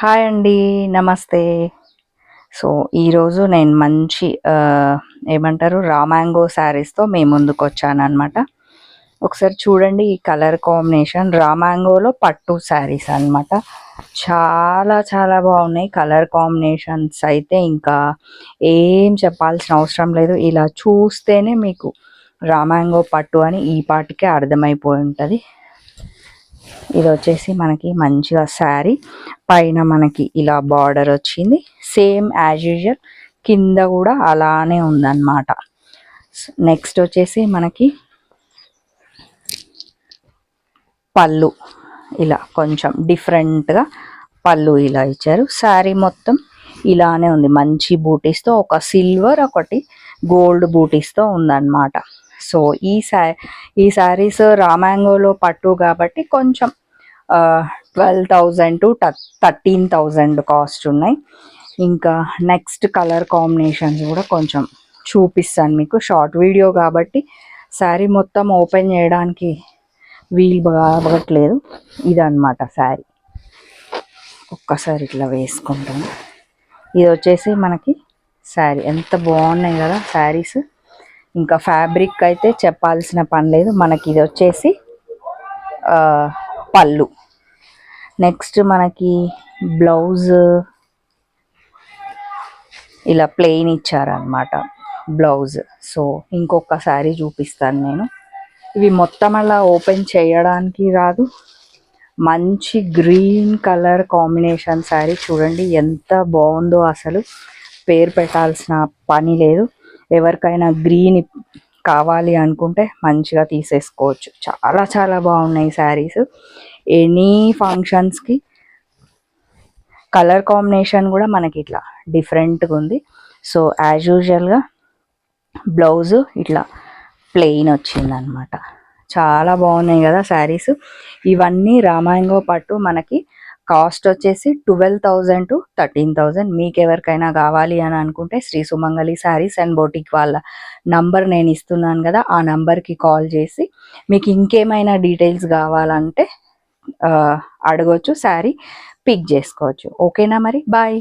Hi అండి. నమస్తే. So, ఈరోజు నేను మంచి ఏమంటారు రామాంగో శారీస్‌తో మీ ముందుకొచ్చాననమాట. ఒకసారి చూడండి ఈ కలర్ కాంబినేషన్ రామాంగోలో పట్టు శారీస్ అనమాట. చాలా చాలా బాగున్నాయి. కలర్ కాంబినేషన్స్ అయితే ఇంకా ఏం చెప్పాల్సిన అవసరం లేదు. ఇలా చూస్తేనే మీకు రామాంగో పట్టు అని ఈ పాటికే అర్థమైపోయి ఉంటుంది. ఇది వచ్చేసి మనకి మంచిగా శారీ పైన మనకి ఇలా బార్డర్ వచ్చింది. సేమ్ యాజ్ యూజువల్ కింద కూడా అలానే ఉందన్నమాట. నెక్స్ట్ వచ్చేసి మనకి పళ్ళు ఇలా కొంచెం డిఫరెంట్గా పళ్ళు ఇలా ఇచ్చారు. శారీ మొత్తం ఇలానే ఉంది. మంచి బూటీస్తో ఒక సిల్వర్ ఒకటి గోల్డ్ బూటీస్తో ఉందన్నమాట. సో ఈ శారీస్ రామాంగోలో పట్టు కాబట్టి కొంచెం 12,000 టు 13,000 కాస్ట్ ఉన్నాయి. ఇంకా నెక్స్ట్ కలర్ కాంబినేషన్స్ కూడా కొంచెం చూపిస్తాను మీకు. షార్ట్ వీడియో కాబట్టి శారీ మొత్తం ఓపెన్ చేయడానికి వీలు బాగట్లేదు. ఇదన్నమాట శారీ. ఒక్కసారి ఇట్లా వేసుకుంటాను. ఇది వచ్చేసి మనకి శారీ. ఎంత బాగున్నాయి కదా శారీస్. ఇంకా ఫ్యాబ్రిక్ అయితే చెప్పాల్సిన పని లేదు. మనకి ఇది వచ్చేసి పళ్ళు. నెక్స్ట్ మనకి బ్లౌజ్ ఇలా ప్లెయిన్ ఇచ్చారనమాట బ్లౌజ్. సో ఇంకొక శారీ చూపిస్తాను నేను. ఇవి మొత్తం అలా ఓపెన్ చేయడానికి రాదు. మంచి గ్రీన్ కలర్ కాంబినేషన్ శారీ చూడండి ఎంత బాగుందో. అసలు పేరు పెట్టాల్సిన పని లేదు. ఎవరికైనా గ్రీన్ కావాలి అనుకుంటే మంచిగా తీసేసుకోవచ్చు. చాలా చాలా బాగున్నాయి శారీస్. ఎనీ ఫంక్షన్స్కి కలర్ కాంబినేషన్ కూడా మనకి ఇట్లా డిఫరెంట్గా ఉంది. సో యాజ్ యూజువల్గా బ్లౌజ్ ఇట్లా ప్లెయిన్ వచ్చిందనమాట. చాలా బాగున్నాయి కదా శారీస్. ఇవన్నీ రామాంగో పట్టు. మనకి కాస్ట్ వచ్చేసి 12,000 టు 13,000. మీకు ఎవరికైనా కావాలి అని అనుకుంటే శ్రీ సుమంగళి శారీస్ అండ్ బొటిక్ వాళ్ళ నంబర్ నేను ఇస్తున్నాను కదా, ఆ నంబర్కి కాల్ చేసి మీకు ఇంకేమైనా డీటెయిల్స్ కావాలంటే అడగొచ్చు. శారీ పిక్ చేసుకోవచ్చు. ఓకేనా మరి? బాయ్.